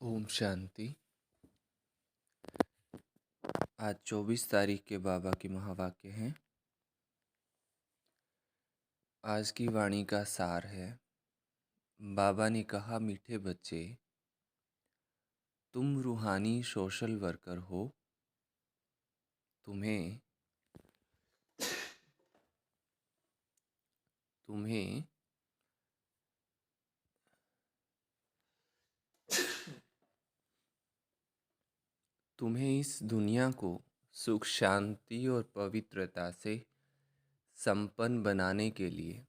ओम शांति। आज 24 तारीख के बाबा की महावाक्य हैं। आज की वाणी का सार है। बाबा ने कहा, मीठे बच्चे, तुम रूहानी सोशल वर्कर हो। तुम्हें तुम्हें तुम्हें इस दुनिया को सुख, शांति और पवित्रता से संपन्न बनाने के लिए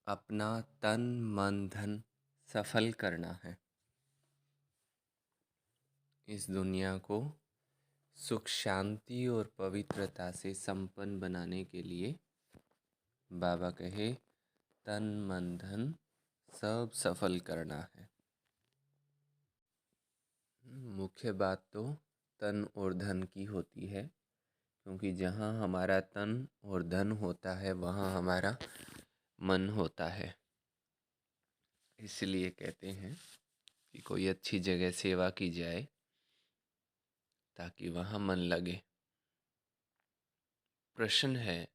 अपना तन, मन, धन सफल करना है। इस दुनिया को सुख, शांति और पवित्रता से संपन्न बनाने के लिए बाबा कहे, तन, मन, धन सब सफल करना है। मुख्य बात तो तन और धन की होती है, क्योंकि जहाँ हमारा तन और धन होता है वहाँ हमारा मन होता है। इसलिए कहते हैं कि कोई अच्छी जगह सेवा की जाए ताकि वहाँ मन लगे। प्रश्न है,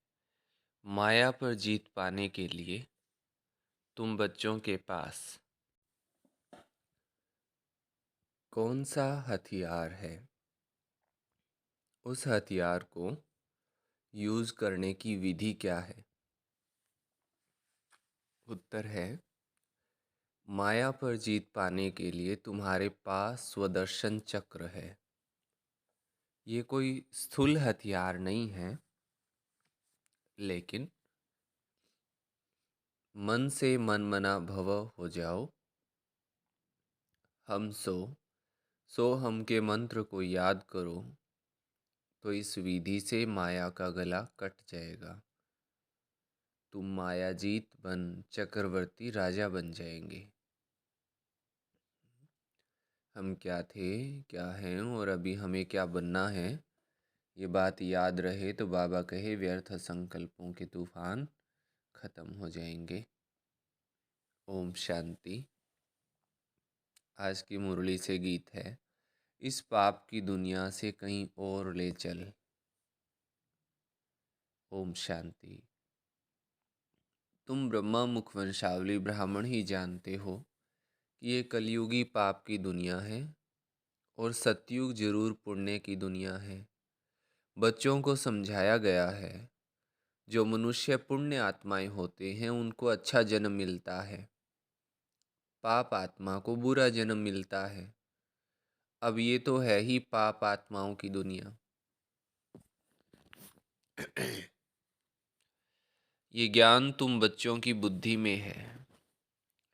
माया पर जीत पाने के लिए तुम बच्चों के पास कौन सा हथियार है? उस हथियार को यूज़ करने की विधि क्या है? उत्तर है, माया पर जीत पाने के लिए तुम्हारे पास स्वदर्शन चक्र है। ये कोई स्थूल हथियार नहीं है, लेकिन मन से मनमना भव हो जाओ। हम सो हम के मंत्र को याद करो, तो इस विधि से माया का गला कट जाएगा। तुम माया जीत बन चक्रवर्ती राजा बन जाएंगे। हम क्या थे, क्या हैं और अभी हमें क्या बनना है, ये बात याद रहे तो बाबा कहे व्यर्थ संकल्पों के तूफान खत्म हो जाएंगे। ओम शांति। आज की मुरली से गीत है, इस पाप की दुनिया से कहीं और ले चल। ओम शांति। तुम ब्रह्मा मुखवंशावली ब्राह्मण ही जानते हो कि ये कलयुगी पाप की दुनिया है और सतयुग जरूर पुण्य की दुनिया है। बच्चों को समझाया गया है, जो मनुष्य पुण्य आत्माएं होते हैं उनको अच्छा जन्म मिलता है, पाप आत्मा को बुरा जन्म मिलता है। अब ये तो है ही पाप आत्माओं की दुनिया। ये ज्ञान तुम बच्चों की बुद्धि में है।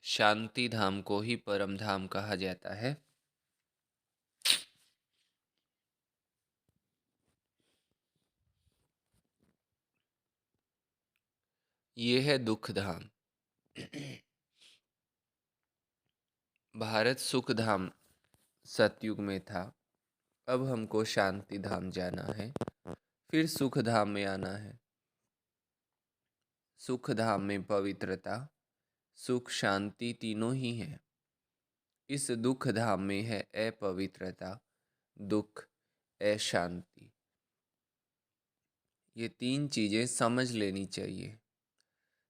शांति धाम को ही परम धाम कहा जाता है। ये है दुख धाम। भारत सुख धाम सतयुग में था, अब हमको शांति धाम जाना है, फिर सुख धाम में आना है। सुख धाम में पवित्रता, सुख, शांति तीनों ही हैं। इस दुख धाम में है अपवित्रता, दुख, अशांति। ये तीन चीजें समझ लेनी चाहिए।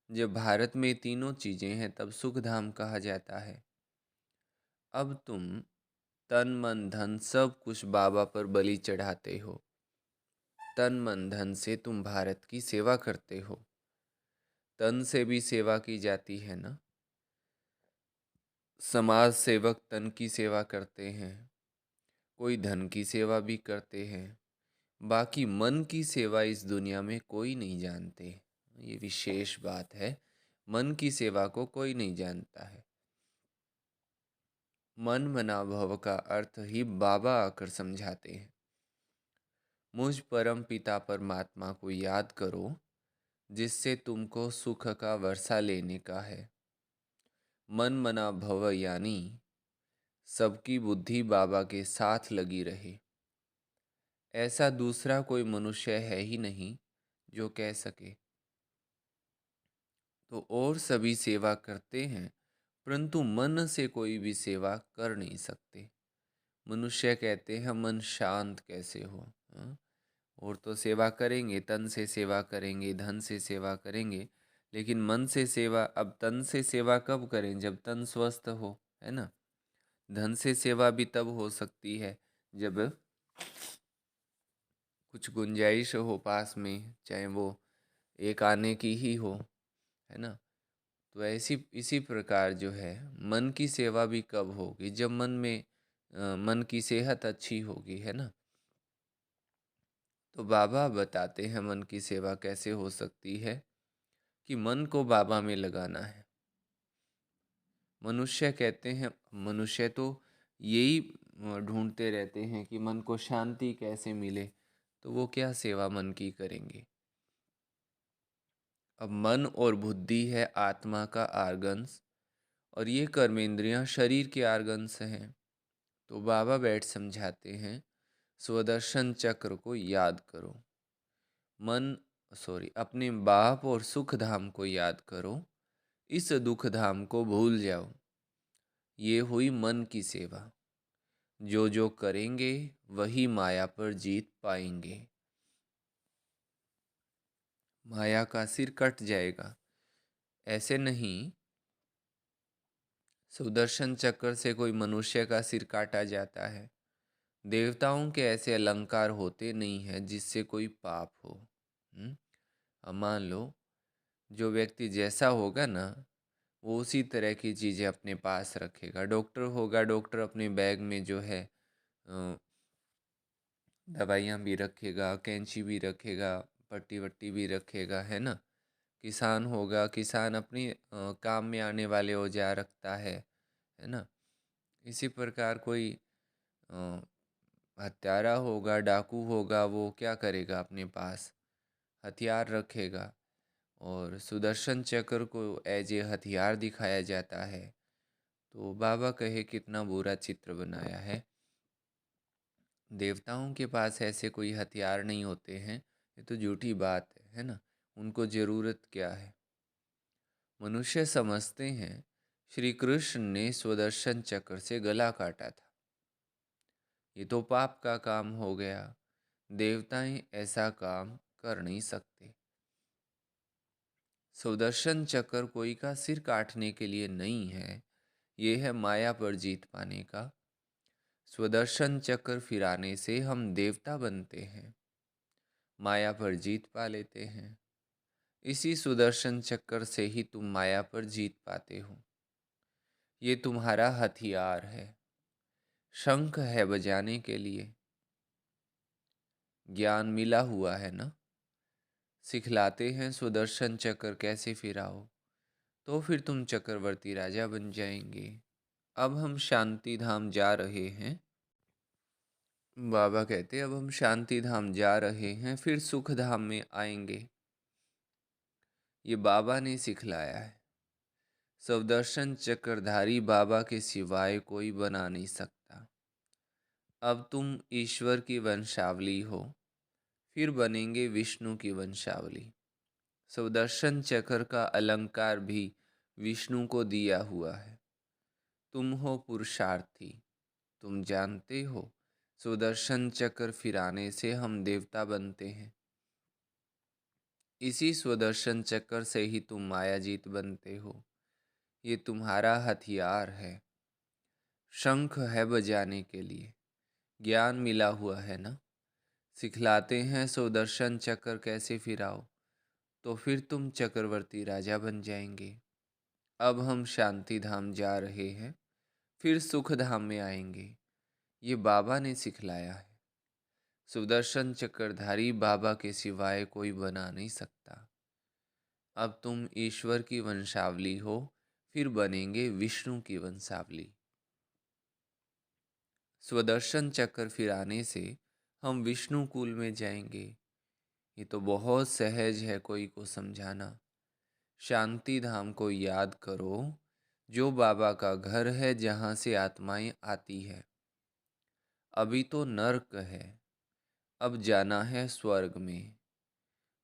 जब भारत में तीनों चीजें हैं तब सुख धाम कहा जाता है। अब तुम तन, मन, धन सब कुछ बाबा पर बलि चढ़ाते हो। तन, मन, धन से तुम भारत की सेवा करते हो। तन से भी सेवा की जाती है ना। समाज सेवक तन की सेवा करते हैं, कोई धन की सेवा भी करते हैं, बाकी मन की सेवा इस दुनिया में कोई नहीं जानते। ये विशेष बात है, मन की सेवा को कोई नहीं जानता है। मन मना भव का अर्थ ही बाबा आकर समझाते हैं। मुझ परम पिता परमात्मा को याद करो, जिससे तुमको सुख का वर्षा लेने का है। मन मना भव यानी सबकी बुद्धि बाबा के साथ लगी रहे। ऐसा दूसरा कोई मनुष्य है ही नहीं जो कह सके। तो और सभी सेवा करते हैं, परंतु मन से कोई भी सेवा कर नहीं सकते। मनुष्य कहते हैं मन शांत कैसे हो। हाँ? और तो सेवा करेंगे, तन से सेवा करेंगे, धन से सेवा करेंगे, लेकिन मन से सेवा, अब तन से सेवा कब करें, जब तन स्वस्थ हो, है ना। धन से सेवा भी तब हो सकती है जब कुछ गुंजाइश हो पास में, चाहे वो एक आने की ही हो, है ना। तो ऐसी इसी प्रकार जो है मन की सेवा भी कब होगी, जब मन की सेहत अच्छी होगी, है ना। तो बाबा बताते हैं मन की सेवा कैसे हो सकती है, कि मन को बाबा में लगाना है। मनुष्य कहते हैं, मनुष्य तो यही ढूंढते रहते हैं कि मन को शांति कैसे मिले, तो वो क्या सेवा मन की करेंगे। अब मन और बुद्धि है आत्मा का आर्गन्स, और ये कर्मेंद्रियां शरीर के आर्गन्स हैं। तो बाबा बैठ समझाते हैं, स्वदर्शन चक्र को याद करो। अपने बाप और सुख धाम को याद करो, इस दुख धाम को भूल जाओ। ये हुई मन की सेवा। जो जो करेंगे वही माया पर जीत पाएंगे। माया का सिर कट जाएगा, ऐसे नहीं सुदर्शन चक्र से कोई मनुष्य का सिर काटा जाता है। देवताओं के ऐसे अलंकार होते नहीं हैं जिससे कोई पाप हो। अब मान लो, जो व्यक्ति जैसा होगा ना, वो उसी तरह की चीज़ें अपने पास रखेगा। डॉक्टर होगा, डॉक्टर अपने बैग में जो है दवाइयाँ भी रखेगा, कैंची भी रखेगा, पट्टी वट्टी भी रखेगा, है ना। किसान होगा, किसान अपनी काम में आने वाले औजार रखता है ना। इसी प्रकार कोई अ, हत्यारा होगा, डाकू होगा, वो क्या करेगा, अपने पास हथियार रखेगा। और सुदर्शन चक्र को एज ए हथियार दिखाया जाता है। तो बाबा कहे कितना बुरा चित्र बनाया है। देवताओं के पास ऐसे कोई हथियार नहीं होते हैं, ये तो झूठी बात है ना। उनको ज़रूरत क्या है। मनुष्य समझते हैं श्री कृष्ण ने स्वदर्शन चक्र से गला काटा था, ये तो पाप का काम हो गया। देवताएं ऐसा काम कर नहीं सकते। सुदर्शन चक्र कोई का सिर काटने के लिए नहीं है, ये है माया पर जीत पाने का। स्वदर्शन चक्र फिराने से हम देवता बनते हैं, माया पर जीत पा लेते हैं। इसी सुदर्शन चक्र से ही तुम माया पर जीत पाते हो। ये तुम्हारा हथियार है, शंख है बजाने के लिए। ज्ञान मिला हुआ है ना, सिखलाते हैं सुदर्शन चक्र कैसे फिराओ, तो फिर तुम चक्रवर्ती राजा बन जाएंगे। अब हम शांति धाम जा रहे हैं। बाबा कहते अब हम शांति धाम जा रहे हैं, फिर सुख धाम में आएंगे। ये बाबा ने सिखलाया है। सुदर्शन चक्रधारी बाबा के सिवाय कोई बना नहीं सकता। अब तुम ईश्वर की वंशावली हो, फिर बनेंगे विष्णु की वंशावली। सुदर्शन चक्र का अलंकार भी विष्णु को दिया हुआ है। तुम हो पुरुषार्थी, तुम जानते हो सुदर्शन चक्र फिराने से हम देवता बनते हैं। इसी सुदर्शन चक्र से ही तुम मायाजीत बनते हो। ये तुम्हारा हथियार है, शंख है बजाने के लिए। ज्ञान मिला हुआ है ना, सिखलाते हैं सुदर्शन चक्र कैसे फिराओ, तो फिर तुम चक्रवर्ती राजा बन जाएंगे। अब हम शांति धाम जा रहे हैं, फिर सुख धाम में आएंगे। ये बाबा ने सिखलाया है। सुदर्शन चक्रधारी बाबा के सिवाय कोई बना नहीं सकता। अब तुम ईश्वर की वंशावली हो, फिर बनेंगे विष्णु की वंशावली। स्वदर्शन चक्र फिराने से हम विष्णु कुल में जाएंगे। ये तो बहुत सहज है कोई को समझाना। शांति धाम को याद करो, जो बाबा का घर है, जहाँ से आत्माएं आती है। अभी तो नर्क है, अब जाना है स्वर्ग में।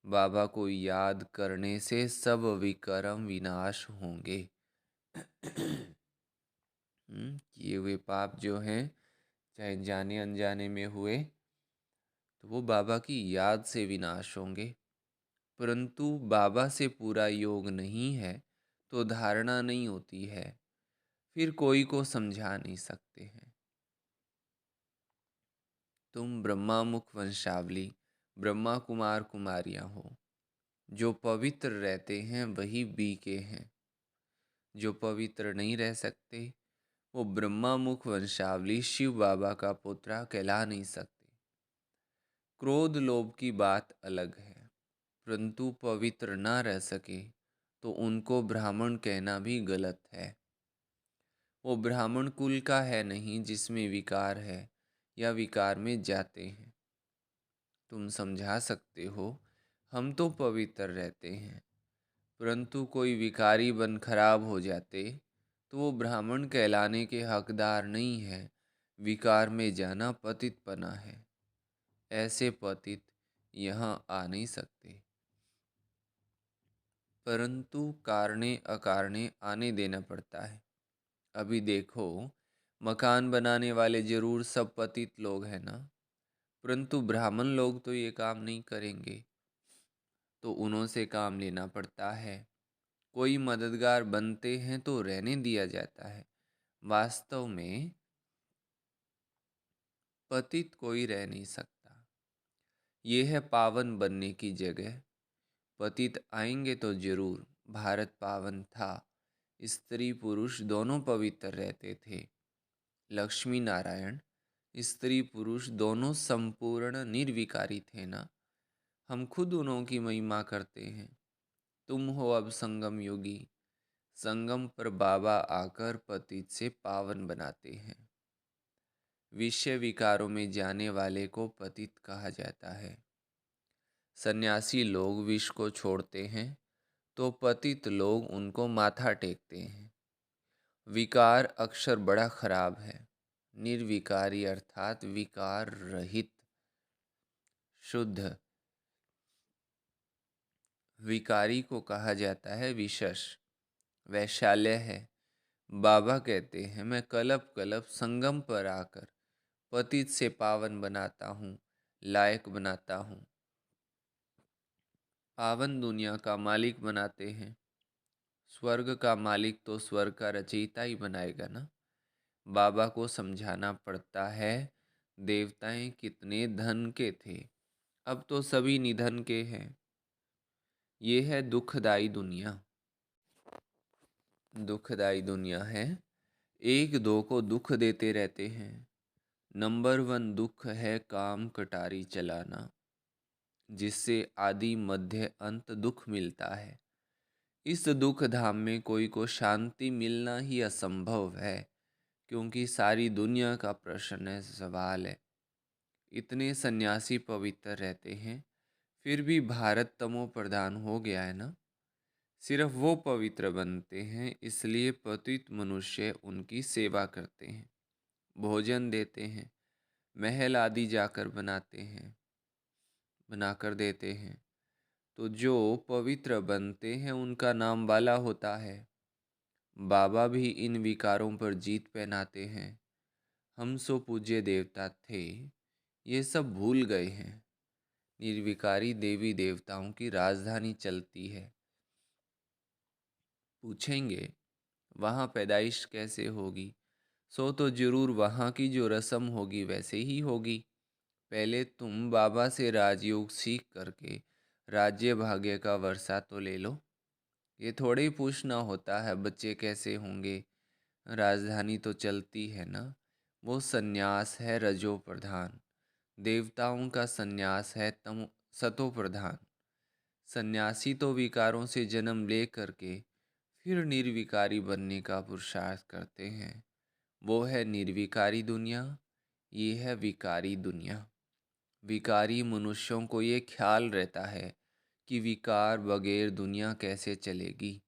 बाबा को याद करने से सब विकर्म विनाश होंगे। किए हुए पाप जो हैं चाहे जाने अनजाने में हुए, तो वो बाबा की याद से विनाश होंगे। परंतु बाबा से पूरा योग नहीं है तो धारणा नहीं होती है, फिर कोई को समझा नहीं सकते हैं। तुम ब्रह्मा मुख वंशावली ब्रह्मा कुमार कुमारियां हो। जो पवित्र रहते हैं वही बीके हैं। जो पवित्र नहीं रह सकते वो ब्रह्मा मुख वंशावली शिव बाबा का पुत्रा कहला नहीं सकते। क्रोध लोभ की बात अलग है, परंतु पवित्र ना रह सके तो उनको ब्राह्मण कहना भी गलत है। वो ब्राह्मण कुल का है नहीं जिसमें विकार है या विकार में जाते हैं। तुम समझा सकते हो, हम तो पवित्र रहते हैं, परंतु कोई विकारी बन खराब हो जाते तो वो ब्राह्मण कहलाने के हकदार नहीं है। विकार में जाना पतितपना है। ऐसे पतित यहाँ आ नहीं सकते, परंतु कारणे अकारणे आने देना पड़ता है। अभी देखो, मकान बनाने वाले जरूर सब पतित लोग हैं ना, परंतु ब्राह्मण लोग तो ये काम नहीं करेंगे, तो उन्हों से काम लेना पड़ता है। कोई मददगार बनते हैं तो रहने दिया जाता है। वास्तव में पतित कोई रह नहीं सकता। ये है पावन बनने की जगह। पतित आएंगे तो जरूर। भारत पावन था। स्त्री पुरुष दोनों पवित्र रहते थे। लक्ष्मी नारायण स्त्री पुरुष दोनों संपूर्ण निर्विकारी थे ना। हम खुद उन्हों की महिमा करते हैं। तुम हो अब संगम योगी। संगम पर बाबा आकर पतित से पावन बनाते हैं। विषय विकारों में जाने वाले को पतित कहा जाता है। सन्यासी लोग विष को छोड़ते हैं तो पतित लोग उनको माथा टेकते हैं। विकार अक्षर बड़ा खराब है। निर्विकारी अर्थात विकार रहित, शुद्ध। विकारी को कहा जाता है विशश। वैशाल्य है। बाबा कहते हैं, मैं कलप कलप संगम पर आकर पतित से पावन बनाता हूँ, लायक बनाता हूँ। पावन दुनिया का मालिक बनाते हैं। स्वर्ग का मालिक तो स्वर्ग का रचयिता ही बनाएगा ना। बाबा को समझाना पड़ता है, देवताएं कितने धन के थे, अब तो सभी निधन के हैं। ये है दुखदाई दुनिया। दुखदाई दुनिया है। एक दो को दुख देते रहते हैं। नंबर 1 दुख है काम कटारी चलाना, जिससे आदि मध्य अंत दुख मिलता है। इस दुख धाम में कोई को शांति मिलना ही असंभव है, क्योंकि सारी दुनिया का प्रश्न है, सवाल है। इतने सन्यासी पवित्र रहते हैं, फिर भी भारत तमो प्रधान हो गया है ना। सिर्फ वो पवित्र बनते हैं, इसलिए पतित मनुष्य उनकी सेवा करते हैं, भोजन देते हैं, महल आदि जाकर बनाकर देते हैं। तो जो पवित्र बनते हैं उनका नाम वाला होता है। बाबा भी इन विकारों पर जीत पहनाते हैं। हम सो पूज्य देवता थे, ये सब भूल गए हैं। निर्विकारी देवी देवताओं की राजधानी चलती है। पूछेंगे वहाँ पैदाइश कैसे होगी, सो तो जरूर वहाँ की जो रस्म होगी वैसे ही होगी। पहले तुम बाबा से राजयोग सीख करके राज्य भाग्य का वर्षा तो ले लो। ये थोड़े ही पूछना होता है बच्चे कैसे होंगे, राजधानी तो चलती है ना। वो सन्यास है रजो प्रधान, देवताओं का सन्यास है तम सतो प्रधान। सन्यासी तो विकारों से जन्म ले करके फिर निर्विकारी बनने का पुरुषार्थ करते हैं। वो है निर्विकारी दुनिया, ये है विकारी दुनिया। विकारी मनुष्यों को ये ख्याल रहता है कि विकार बगैर दुनिया कैसे चलेगी।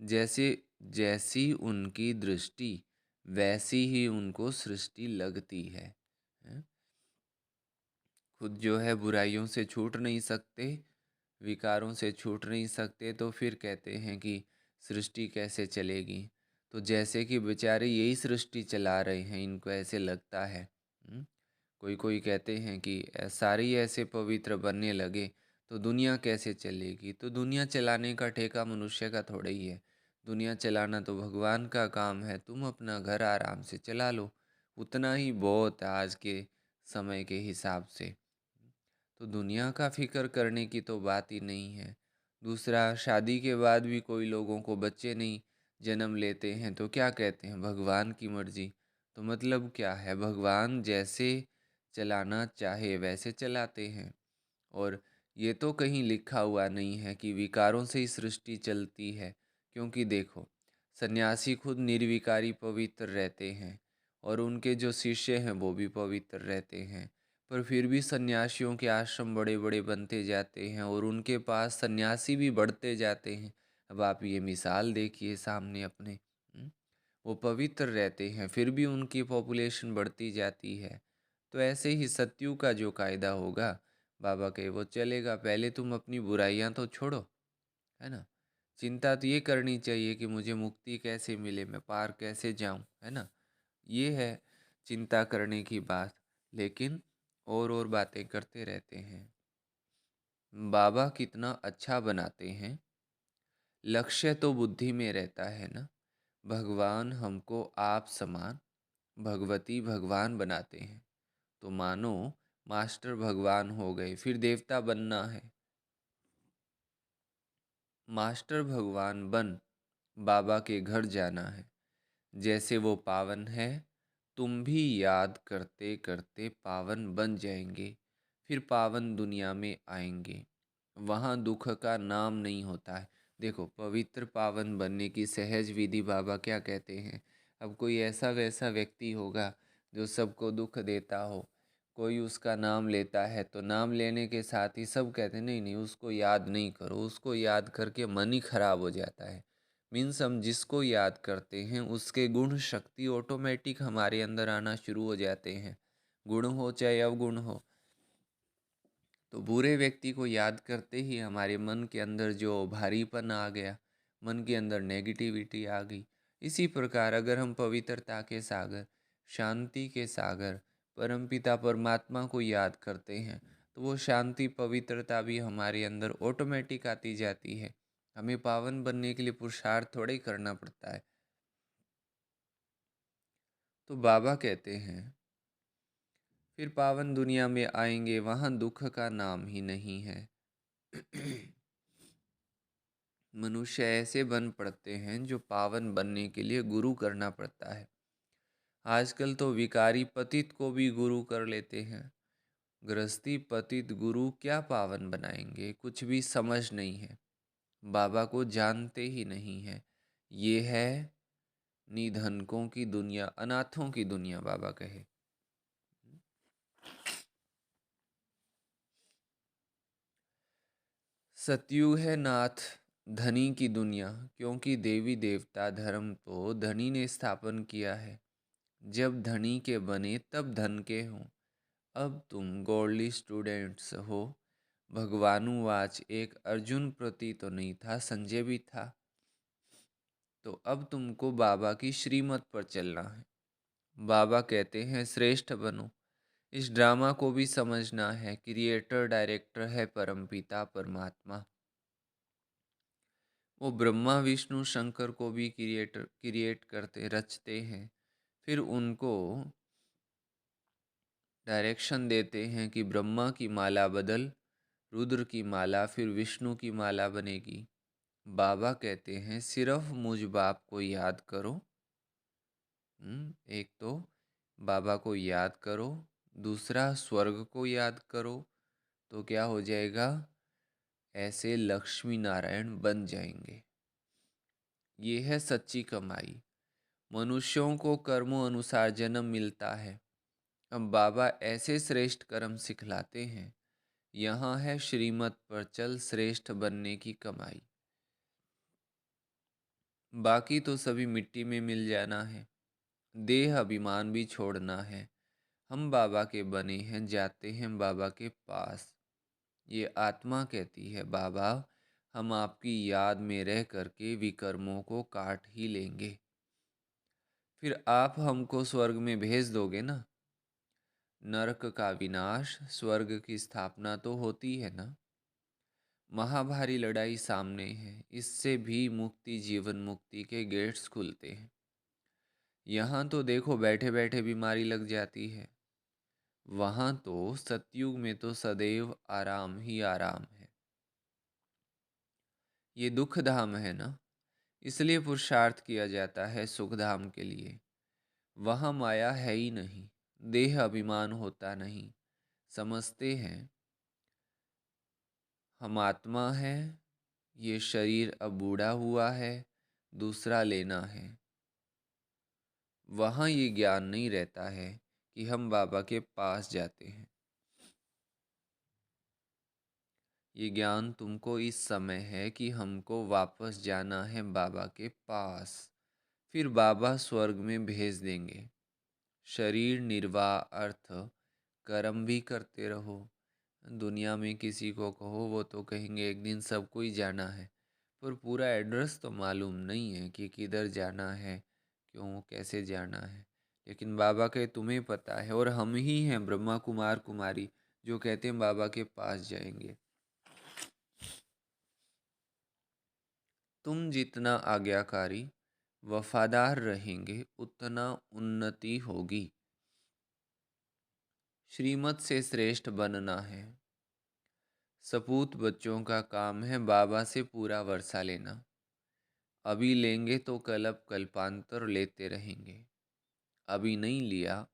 जैसे जैसी उनकी दृष्टि वैसी ही उनको सृष्टि लगती है। हैं? खुद जो है बुराइयों से छूट नहीं सकते, विकारों से छूट नहीं सकते, तो फिर कहते हैं कि सृष्टि कैसे चलेगी। तो जैसे कि बेचारे यही सृष्टि चला रहे हैं, इनको ऐसे लगता है। हम्म, कोई कोई कहते हैं कि सारे ही ऐसे पवित्र बनने लगे तो दुनिया कैसे चलेगी। तो दुनिया चलाने का ठेका मनुष्य का थोड़ा ही है। दुनिया चलाना तो भगवान का काम है। तुम अपना घर आराम से चला लो, उतना ही बहुत है आज के समय के हिसाब से। तो दुनिया का फिक्र करने की तो बात ही नहीं है। दूसरा, शादी के बाद भी कोई लोगों को बच्चे नहीं जन्म लेते हैं तो क्या कहते हैं, भगवान की मर्जी। तो मतलब क्या है, भगवान जैसे चलाना चाहे वैसे चलाते हैं। और ये तो कहीं लिखा हुआ नहीं है कि विकारों से ही सृष्टि चलती है। क्योंकि देखो, सन्यासी खुद निर्विकारी पवित्र रहते हैं और उनके जो शिष्य हैं वो भी पवित्र रहते हैं। पर फिर भी सन्यासियों के आश्रम बड़े बड़े बनते जाते हैं और उनके पास सन्यासी भी बढ़ते जाते हैं। अब आप ये मिसाल देखिए सामने अपने। वो पवित्र रहते हैं फिर भी उनकी पॉपुलेशन बढ़ती जाती है। तो ऐसे ही सत्युग का जो कायदा होगा, बाबा कहे वो चलेगा। पहले तुम अपनी बुराइयां तो छोड़ो, है ना। चिंता तो ये करनी चाहिए कि मुझे मुक्ति कैसे मिले, मैं पार कैसे जाऊं, है ना। ये है चिंता करने की बात। लेकिन और बातें करते रहते हैं। बाबा कितना अच्छा बनाते हैं। लक्ष्य तो बुद्धि में रहता है ना। भगवान हमको आप समान, भगवती भगवान बनाते हैं। तो मानो मास्टर भगवान हो गए, फिर देवता बनना है। मास्टर भगवान बन बाबा के घर जाना है। जैसे वो पावन है, तुम भी याद करते करते पावन बन जाएंगे। फिर पावन दुनिया में आएंगे, वहाँ दुख का नाम नहीं होता है। देखो, पवित्र पावन बनने की सहज विधि बाबा क्या कहते हैं। अब कोई ऐसा वैसा व्यक्ति होगा जो सबको दुख देता हो, कोई उसका नाम लेता है तो नाम लेने के साथ ही सब कहते हैं नहीं नहीं उसको याद नहीं करो, उसको याद करके मन ही खराब हो जाता है। मीन्स हम जिसको याद करते हैं उसके गुण शक्ति ऑटोमेटिक हमारे अंदर आना शुरू हो जाते हैं, गुण हो चाहे अवगुण हो। तो बुरे व्यक्ति को याद करते ही हमारे मन के अंदर जो भारीपन आ गया, मन के अंदर नेगेटिविटी आ गई। इसी प्रकार अगर हम पवित्रता के सागर, शांति के सागर, परमपिता परमात्मा को याद करते हैं तो वो शांति पवित्रता भी हमारे अंदर ऑटोमेटिक आती जाती है। हमें पावन बनने के लिए पुरुषार्थ थोड़ा ही करना पड़ता है। तो बाबा कहते हैं फिर पावन दुनिया में आएंगे, वहाँ दुख का नाम ही नहीं है। मनुष्य ऐसे बन पड़ते हैं जो पावन बनने के लिए गुरु करना पड़ता है। आजकल तो विकारी पतित को भी गुरु कर लेते हैं। गृहस्थी पतित गुरु क्या पावन बनाएंगे, कुछ भी समझ नहीं है, बाबा को जानते ही नहीं है। ये है निधनकों की दुनिया, अनाथों की दुनिया बाबा कहे। सतयुग है नाथ धनी की दुनिया, क्योंकि देवी देवता धर्म तो धनी ने स्थापन किया है। जब धनी के बने तब धन के हों। अब तुम गॉडली स्टूडेंट्स हो। भगवानुवाच, एक अर्जुन प्रति तो नहीं था, संजय भी था। तो अब तुमको बाबा की श्रीमत पर चलना है। बाबा कहते हैं श्रेष्ठ बनो। इस ड्रामा को भी समझना है, क्रिएटर डायरेक्टर है परमपिता परमात्मा। वो ब्रह्मा विष्णु शंकर को भी क्रिएट करते रचते हैं। फिर उनको डायरेक्शन देते हैं कि ब्रह्मा की माला बदल, रुद्र की माला, फिर विष्णु की माला बनेगी। बाबा कहते हैं सिर्फ मुझ बाप को याद करो। एक तो बाबा को याद करो, दूसरा स्वर्ग को याद करो, तो क्या हो जाएगा, ऐसे लक्ष्मी नारायण बन जाएंगे। ये है सच्ची कमाई। मनुष्यों को कर्मों अनुसार जन्म मिलता है। अब बाबा ऐसे श्रेष्ठ कर्म सिखलाते हैं। यहाँ है श्रीमत पर चल श्रेष्ठ बनने की कमाई। बाकी तो सभी मिट्टी में मिल जाना है, देह अभिमान भी छोड़ना है। हम बाबा के बने हैं, जाते हैं बाबा के पास। ये आत्मा कहती है बाबा हम आपकी याद में रह करके विकर्मों को काट ही लेंगे। फिर आप हमको स्वर्ग में भेज दोगे ना। नरक का विनाश, स्वर्ग की स्थापना तो होती है ना। महाभारी लड़ाई सामने है, इससे भी मुक्ति, जीवन मुक्ति के गेट्स खुलते हैं। यहाँ तो देखो बैठे बैठे बीमारी लग जाती है, वहाँ तो सतयुग में तो सदैव आराम ही आराम है। ये दुख धाम है ना, इसलिए पुरुषार्थ किया जाता है सुख धाम के लिए। वहाँ माया है ही नहीं, देह अभिमान होता नहीं। समझते हैं हम आत्मा है, ये शरीर अब बूढ़ा हुआ है, दूसरा लेना है। वहाँ ये ज्ञान नहीं रहता है कि हम बाबा के पास जाते हैं। ये ज्ञान तुमको इस समय है कि हमको वापस जाना है बाबा के पास, फिर बाबा स्वर्ग में भेज देंगे। शरीर निर्वाह अर्थ कर्म भी करते रहो। दुनिया में किसी को कहो वो तो कहेंगे एक दिन सबको ही जाना है, पर पूरा एड्रेस तो मालूम नहीं है कि किधर जाना है, क्यों, कैसे जाना है। लेकिन बाबा के तुम्हें पता है, और हम ही हैं ब्रह्मा कुमार कुमारी जो कहते हैं बाबा के पास जाएंगे। तुम जितना आज्ञाकारी वफादार रहेंगे उतना उन्नति होगी। श्रीमत से श्रेष्ठ बनना है। सपूत बच्चों का काम है बाबा से पूरा वर्षा लेना। अभी लेंगे तो कल्प कल्पांतर लेते रहेंगे, अभी नहीं लिया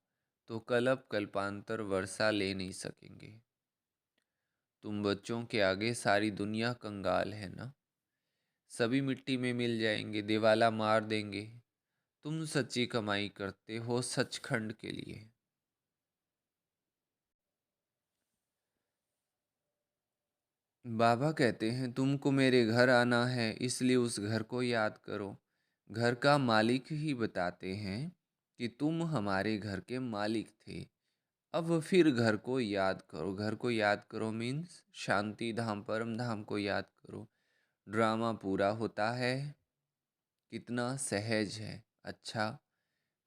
तो कल्प कल्पांतर वर्षा ले नहीं सकेंगे। तुम बच्चों के आगे सारी दुनिया कंगाल है ना, सभी मिट्टी में मिल जाएंगे, दिवाला मार देंगे। तुम सच्ची कमाई करते हो सचखंड के लिए। बाबा कहते हैं तुमको मेरे घर आना है, इसलिए उस घर को याद करो। घर का मालिक ही बताते हैं कि तुम हमारे घर के मालिक थे। अब फिर घर को याद करो। घर को याद करो मीन्स शांति धाम परम धाम को याद करो। ड्रामा पूरा होता है, कितना सहज है। अच्छा,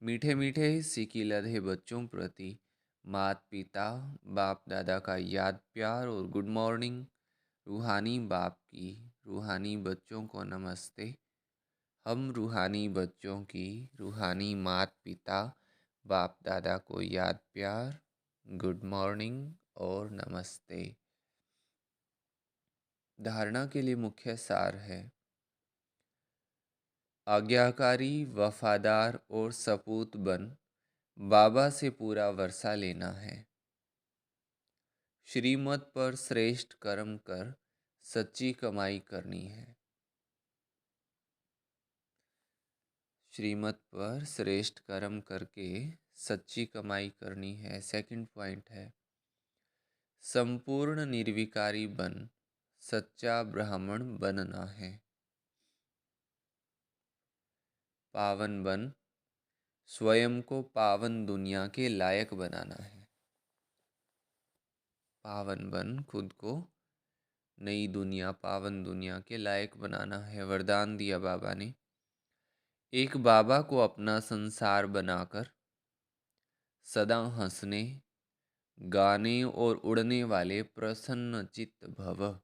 मीठे मीठे सिकी लधे बच्चों प्रति मात पिता बाप दादा का याद प्यार और गुड मॉर्निंग। रूहानी बाप की रूहानी बच्चों को नमस्ते। हम रूहानी बच्चों की रूहानी मात पिता बाप दादा को याद प्यार, गुड मॉर्निंग और नमस्ते। धारणा के लिए मुख्य सार है, आज्ञाकारी, वफादार और सपूत बन बाबा से पूरा वर्षा लेना है। श्रीमत पर श्रेष्ठ कर्म कर सच्ची कमाई करनी है। श्रीमत पर श्रेष्ठ कर्म करके सच्ची कमाई करनी है। सेकंड पॉइंट है, संपूर्ण निर्विकारी बन सच्चा ब्राह्मण बनना है। पावन बन स्वयं को पावन दुनिया के लायक बनाना है। पावन बन खुद को नई दुनिया, पावन दुनिया के लायक बनाना है। वरदान दिया बाबा ने, एक बाबा को अपना संसार बनाकर सदा हंसने, गाने और उड़ने वाले प्रसन्न चित्त भव।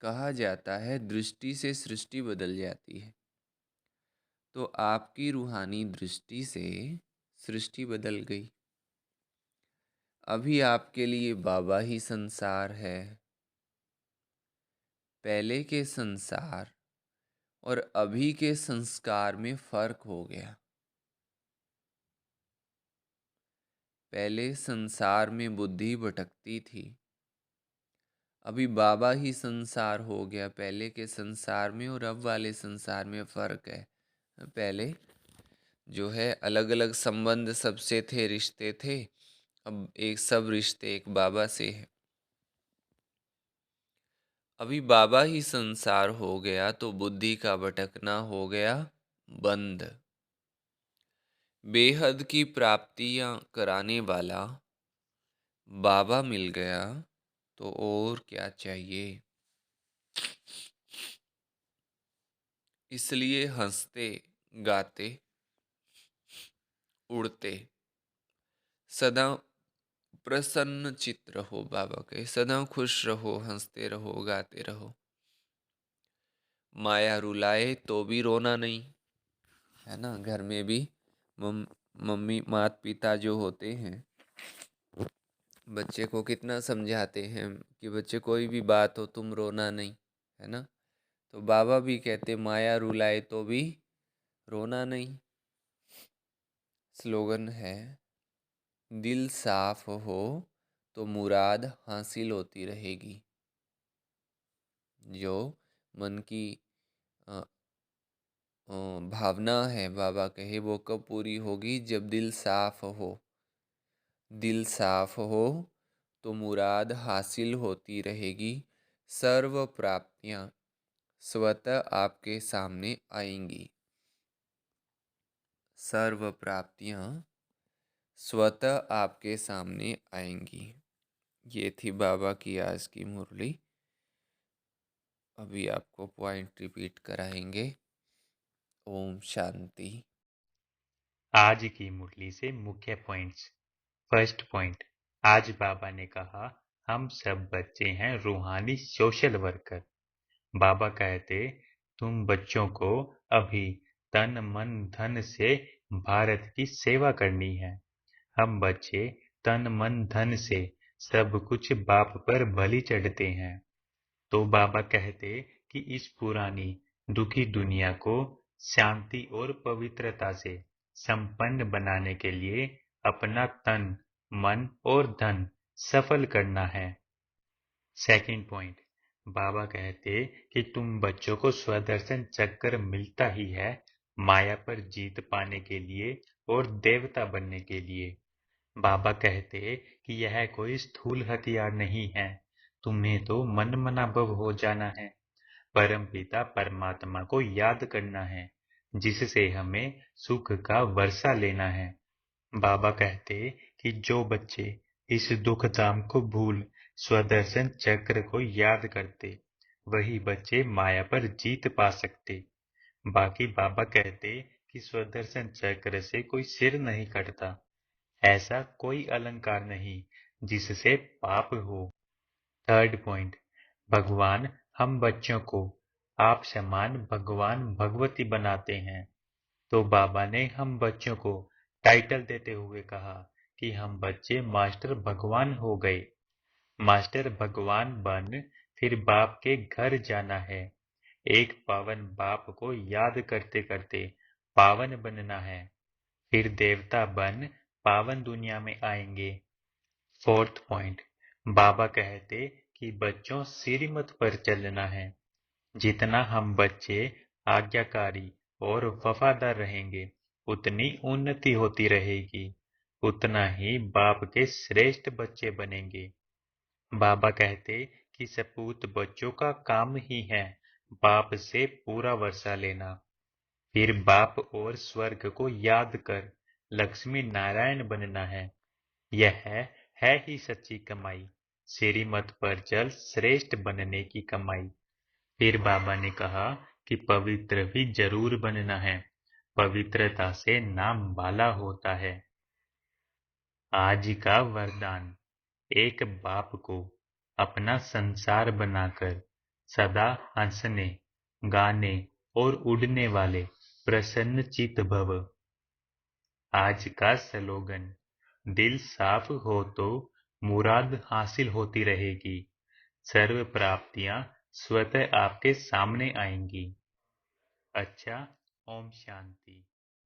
कहा जाता है दृष्टि से सृष्टि बदल जाती है, तो आपकी रूहानी दृष्टि से सृष्टि बदल गई। अभी आपके लिए बाबा ही संसार है। पहले के संसार और अभी के संस्कार में फर्क हो गया। पहले संसार में बुद्धि भटकती थी, अभी बाबा ही संसार हो गया। पहले के संसार में और अब वाले संसार में फर्क है। पहले जो है अलग अलग संबंध सबसे थे, रिश्ते थे, अब एक सब रिश्ते एक बाबा से है। अभी बाबा ही संसार हो गया तो बुद्धि का भटकना हो गया बंद। बेहद की प्राप्तियां कराने वाला बाबा मिल गया तो और क्या चाहिए। इसलिए हंसते गाते उड़ते। सदा प्रसन्न चित्त रहो, बाबा कहे सदा खुश रहो, हंसते रहो, गाते रहो। माया रुलाए तो भी रोना नहीं, है ना। घर में भी मम्मी माता पिता जो होते हैं, बच्चे को कितना समझाते हैं कि बच्चे कोई भी बात हो तुम रोना नहीं, है ना। तो बाबा भी कहते माया रुलाए तो भी रोना नहीं। स्लोगन है, दिल साफ हो तो मुराद हासिल होती रहेगी। जो मन की अ, भावना है, बाबा कहे वो कब पूरी होगी, जब दिल साफ हो। दिल साफ हो तो मुराद हासिल होती रहेगी। सर्व प्राप्तियां स्वतः आपके सामने आएंगी। सर्व प्राप्तियां स्वतः आपके सामने आएंगी। ये थी बाबा की आज की मुरली। अभी आपको पॉइंट रिपीट कराएंगे। ओम शांति। आज की मुरली से मुख्य पॉइंट्स। फर्स्ट पॉइंट, आज बाबा ने कहा हम सब बच्चे हैं रूहानी सोशल वर्कर। बाबा कहते तुम बच्चों को अभी तन मन धन से भारत की सेवा करनी है। हम बच्चे तन मन धन से सब कुछ बाप पर बलि चढ़ते हैं। तो बाबा कहते कि इस पुरानी दुखी दुनिया को शांति और पवित्रता से संपन्न बनाने के लिए अपना तन, मन और धन सफल करना है। सेकंड पॉइंट, बाबा कहते कि तुम बच्चों को स्वदर्शन चक्र मिलता ही है माया पर जीत पाने के लिए और देवता बनने के लिए। बाबा कहते कि यह कोई स्थूल हथियार नहीं है, तुम्हें तो मन मनाभव हो जाना है, परमपिता परमात्मा को याद करना है, जिससे हमें सुख का वर्षा लेना है। बाबा कहते कि जो बच्चे इस दुख धाम को भूल स्वदर्शन चक्र को याद करते, वही बच्चे माया पर जीत पा सकते। बाकी बाबा कहते कि स्वदर्शन चक्र से कोई सिर नहीं कटता, ऐसा कोई अलंकार नहीं जिससे पाप हो। थर्ड पॉइंट, भगवान हम बच्चों को आप समान भगवान भगवती बनाते हैं। तो बाबा ने हम बच्चों को टाइटल देते हुए कहा कि हम बच्चे मास्टर भगवान हो गए। मास्टर भगवान बन फिर बाप के घर जाना है। एक पावन बाप को याद करते करते पावन बनना है। फिर देवता बन पावन दुनिया में आएंगे। फोर्थ पॉइंट, बाबा कहते कि बच्चों श्रीमत पर चलना है। जितना हम बच्चे आज्ञाकारी और वफादार रहेंगे, उतनी उन्नति होती रहेगी, उतना ही बाप के श्रेष्ठ बच्चे बनेंगे। बाबा कहते कि सपूत बच्चों का काम ही है बाप से पूरा वर्षा लेना। फिर बाप और स्वर्ग को याद कर लक्ष्मी नारायण बनना है। यह है ही सच्ची कमाई, श्रीमत पर चल श्रेष्ठ बनने की कमाई। फिर बाबा ने कहा कि पवित्र भी जरूर बनना है, पवित्रता से नाम बाला होता है। आज का वरदान, एक बाप को अपना संसार बनाकर सदा हंसने, गाने और उड़ने वाले प्रसन्न चित भव। आज का स्लोगन, दिल साफ हो तो मुराद हासिल होती रहेगी, सर्व प्राप्तियां स्वतः आपके सामने आएंगी। अच्छा, ओम शांति।